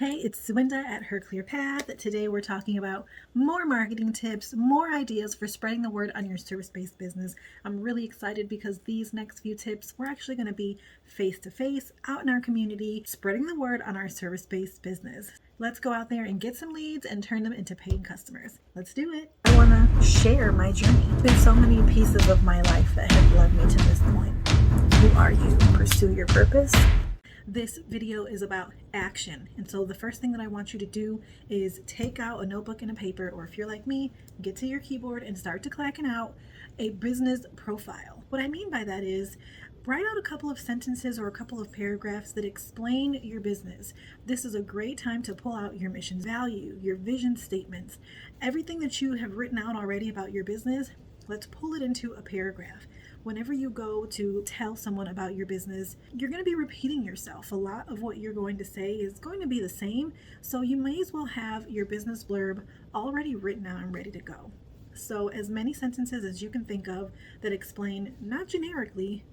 Hey, it's Swinda at Her Clear Path. Today we're talking about more marketing tips, more ideas for spreading the word on your service-based business. I'm really excited because these next few tips, we're actually going to be face-to-face out in our community, spreading the word on our service-based business. Let's go out there and get some leads and turn them into paying customers. Let's do it. I want to share my journey. There's been so many pieces of my life that have led me to this point. Who are you? Pursue your purpose. This video is about action. And so the first thing that I want you to do is take out a notebook and a paper, or if you're like me, get to your keyboard and start to clacking out a business profile. What I mean by that is write out a couple of sentences or a couple of paragraphs that explain your business. This is a great time to pull out your mission value, your vision statements, everything that you have written out already about your business. Let's pull it into a paragraph. Whenever you go to tell someone about your business, you're going to be repeating yourself. A lot of what you're going to say is going to be the same, so you may as well have your business blurb already written out and ready to go. So as many sentences as you can think of that explain, not generically,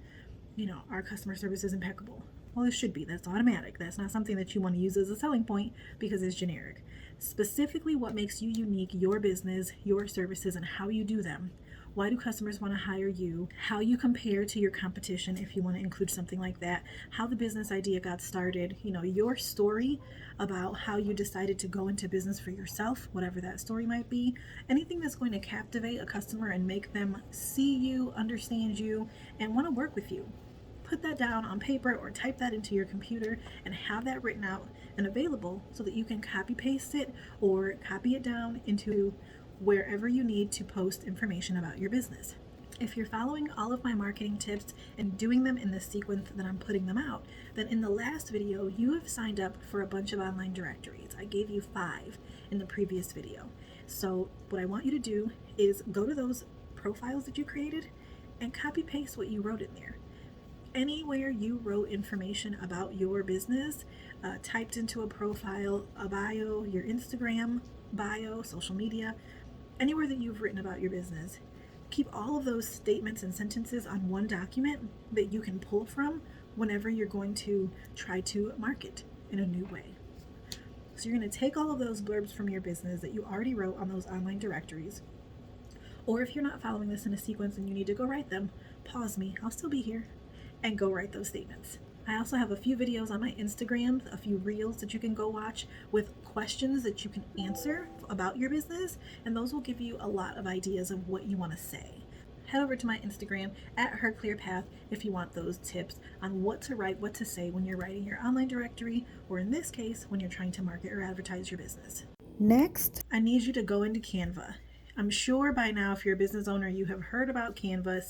our customer service is impeccable. Well, it should be. That's automatic. That's not something that you want to use as a selling point because it's generic. Specifically, what makes you unique, your business, your services, and how you do them. Why do customers want to hire you? How you compare to your competition, if you want to include something like that. How the business idea got started. Your story about how you decided to go into business for yourself, whatever that story might be. Anything that's going to captivate a customer and make them see you, understand you, and want to work with you. Put that down on paper or type that into your computer and have that written out and available so that you can copy paste it or copy it down into wherever you need to post information about your business. If you're following all of my marketing tips and doing them in the sequence that I'm putting them out, then in the last video, you have signed up for a bunch of online directories. I gave you 5 in the previous video. So what I want you to do is go to those profiles that you created and copy paste what you wrote in there. Anywhere you wrote information about your business, typed into a profile, a bio, your Instagram bio, social media, anywhere that you've written about your business, keep all of those statements and sentences on one document that you can pull from whenever you're going to try to market in a new way. So you're going to take all of those blurbs from your business that you already wrote on those online directories, or if you're not following this in a sequence and you need to go write them, pause me, I'll still be here, and go write those statements. I also have a few videos on my Instagram, a few reels that you can go watch with questions that you can answer about your business, and those will give you a lot of ideas of what you want to say. Head over to my Instagram at Her Clear Path if you want those tips on what to write, what to say when you're writing your online directory, or in this case, when you're trying to market or advertise your business. Next, I need you to go into Canva. I'm sure by now, if you're a business owner, you have heard about Canva,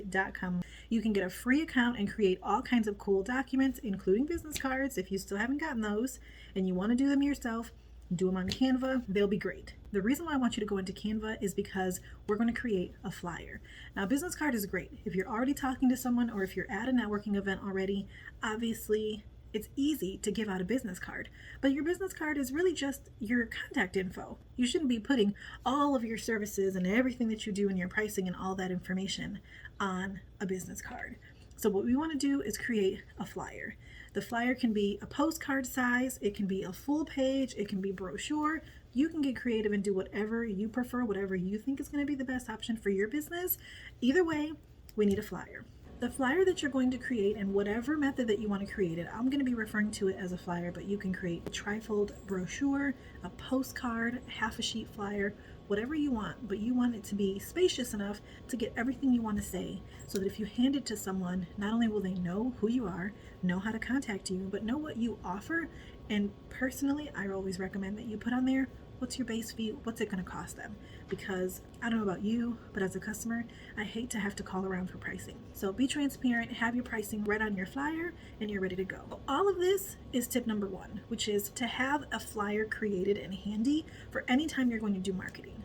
canva.com. You can get a free account and create all kinds of cool documents, including business cards. If you still haven't gotten those and you want to do them yourself, do them on Canva. They'll be great. The reason why I want you to go into Canva is because we're going to create a flyer. Now, a business card is great. If you're already talking to someone or if you're at a networking event already, obviously it's easy to give out a business card, but your business card is really just your contact info. You shouldn't be putting all of your services and everything that you do and your pricing and all that information on a business card. So what we want to do is create a flyer. The flyer can be a postcard size, it can be a full page, it can be brochure. You can get creative and do whatever you prefer, whatever you think is going to be the best option for your business. Either way, we need a flyer. The flyer that you're going to create, and whatever method that you want to create it, I'm going to be referring to it as a flyer, but you can create a trifold brochure, a postcard, half a sheet flyer, whatever you want, but you want it to be spacious enough to get everything you want to say so that if you hand it to someone, not only will they know who you are, know how to contact you, but know what you offer. And personally, I always recommend that you put on there, what's your base fee? What's it going to cost them? Because I don't know about you, but as a customer, I hate to have to call around for pricing. So be transparent, have your pricing right on your flyer, and you're ready to go. All of this is tip number 1, which is to have a flyer created and handy for any time you're going to do marketing.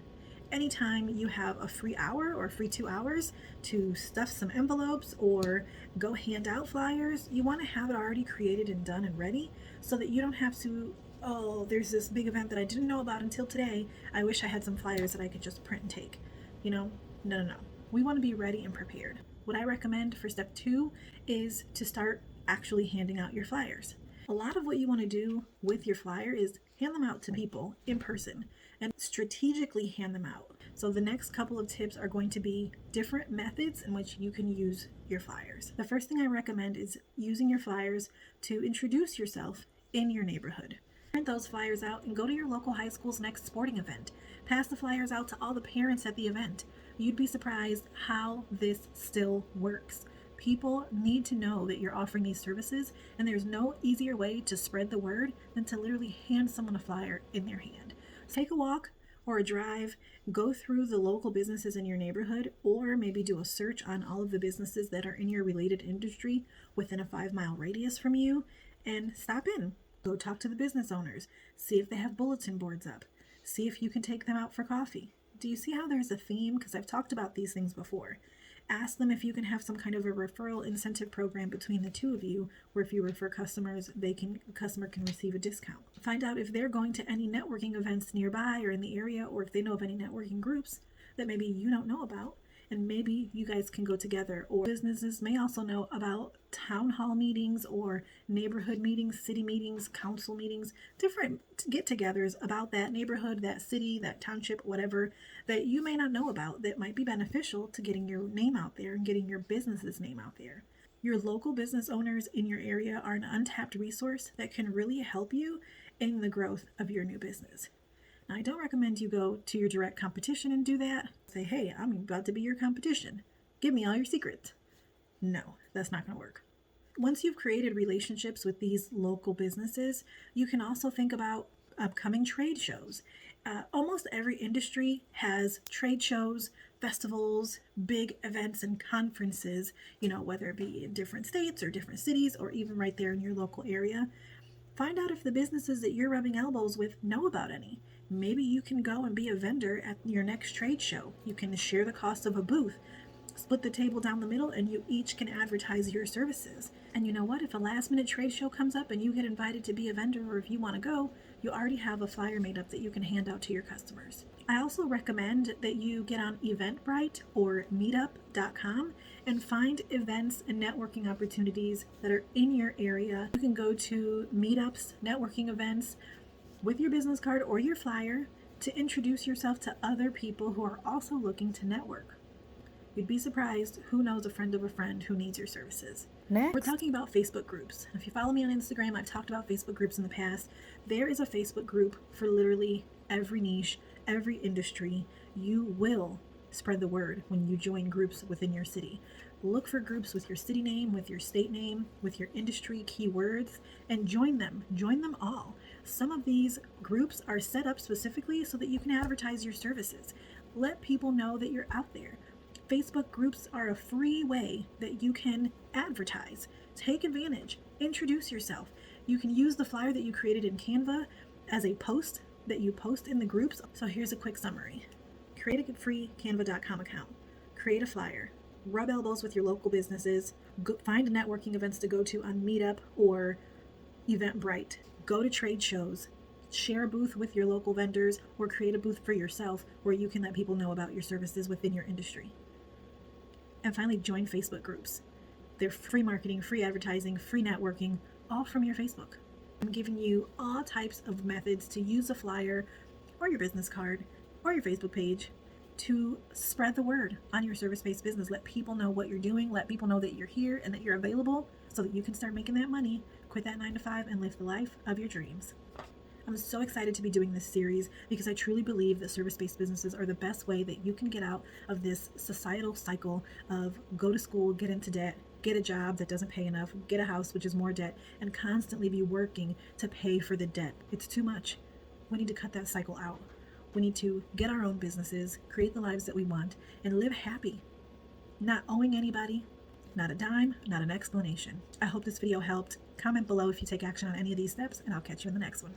Anytime you have a free hour or a free 2 hours to stuff some envelopes or go hand out flyers, you want to have it already created and done and ready so that you don't have to, oh, there's this big event that I didn't know about until today. I wish I had some flyers that I could just print and take. No. We want to be ready and prepared. What I recommend for step 2 is to start actually handing out your flyers. A lot of what you want to do with your flyer is hand them out to people in person and strategically hand them out. So the next couple of tips are going to be different methods in which you can use your flyers. The first thing I recommend is using your flyers to introduce yourself in your neighborhood. Print those flyers out and go to your local high school's next sporting event. Pass the flyers out to all the parents at the event. You'd be surprised how this still works. People need to know that you're offering these services, and there's no easier way to spread the word than to literally hand someone a flyer in their hand. So take a walk or a drive, go through the local businesses in your neighborhood, or maybe do a search on all of the businesses that are in your related industry within a 5-mile radius from you, and stop in. Go talk to the business owners, see if they have bulletin boards up, see if you can take them out for coffee. Do you see how there's a theme? Because I've talked about these things before. Ask them if you can have some kind of a referral incentive program between the two of you, where if you refer customers, a customer can receive a discount. Find out if they're going to any networking events nearby or in the area, or if they know of any networking groups that maybe you don't know about, and maybe you guys can go together. Or businesses may also know about town hall meetings or neighborhood meetings, city meetings, council meetings, different get-togethers about that neighborhood, that city, that township, whatever, that you may not know about that might be beneficial to getting your name out there and getting your business's name out there. Your local business owners in your area are an untapped resource that can really help you in the growth of your new business. Now, I don't recommend you go to your direct competition and do that. Say, hey, I'm about to be your competition. Give me all your secrets. No, that's not going to work. Once you've created relationships with these local businesses, you can also think about upcoming trade shows. Almost every industry has trade shows, festivals, big events and conferences, whether it be in different states or different cities or even right there in your local area. Find out if the businesses that you're rubbing elbows with know about any. Maybe you can go and be a vendor at your next trade show. You can share the cost of a booth, split the table down the middle, and you each can advertise your services. And you know what? If a last minute trade show comes up and you get invited to be a vendor, or if you want to go, you already have a flyer made up that you can hand out to your customers. I also recommend that you get on Eventbrite or meetup.com and find events and networking opportunities that are in your area. You can go to meetups, networking events with your business card or your flyer to introduce yourself to other people who are also looking to network. You'd be surprised who knows a friend of a friend who needs your services. Next, we're talking about Facebook groups. If you follow me on Instagram, I've talked about Facebook groups in the past. There is a Facebook group for literally every niche, every industry. You will spread the word when you join groups within your city. Look for groups with your city name, with your state name, with your industry keywords, and join them. Join them all. Some of these groups are set up specifically so that you can advertise your services. Let people know that you're out there. Facebook groups are a free way that you can advertise. Take advantage. Introduce yourself. You can use the flyer that you created in Canva as a post that you post in the groups. So here's a quick summary. Create a free canva.com account. Create a flyer. Rub elbows with your local businesses. Find networking events to go to on Meetup or Eventbrite. Go to trade shows. Share a booth with your local vendors, or create a booth for yourself where you can let people know about your services within your industry. And finally, join Facebook groups. They're free marketing, free advertising, free networking, all from your Facebook. I'm giving you all types of methods to use a flyer or your business card or your Facebook page to spread the word on your service-based business. Let people know what you're doing. Let people know that you're here and that you're available so that you can start making that money, quit that 9-to-5, and live the life of your dreams. I'm so excited to be doing this series because I truly believe that service-based businesses are the best way that you can get out of this societal cycle of go to school, get into debt, get a job that doesn't pay enough, get a house which is more debt, and constantly be working to pay for the debt. It's too much. We need to cut that cycle out. We need to get our own businesses, create the lives that we want, and live happy. Not owing anybody, not a dime, not an explanation. I hope this video helped. Comment below if you take action on any of these steps, and I'll catch you in the next one.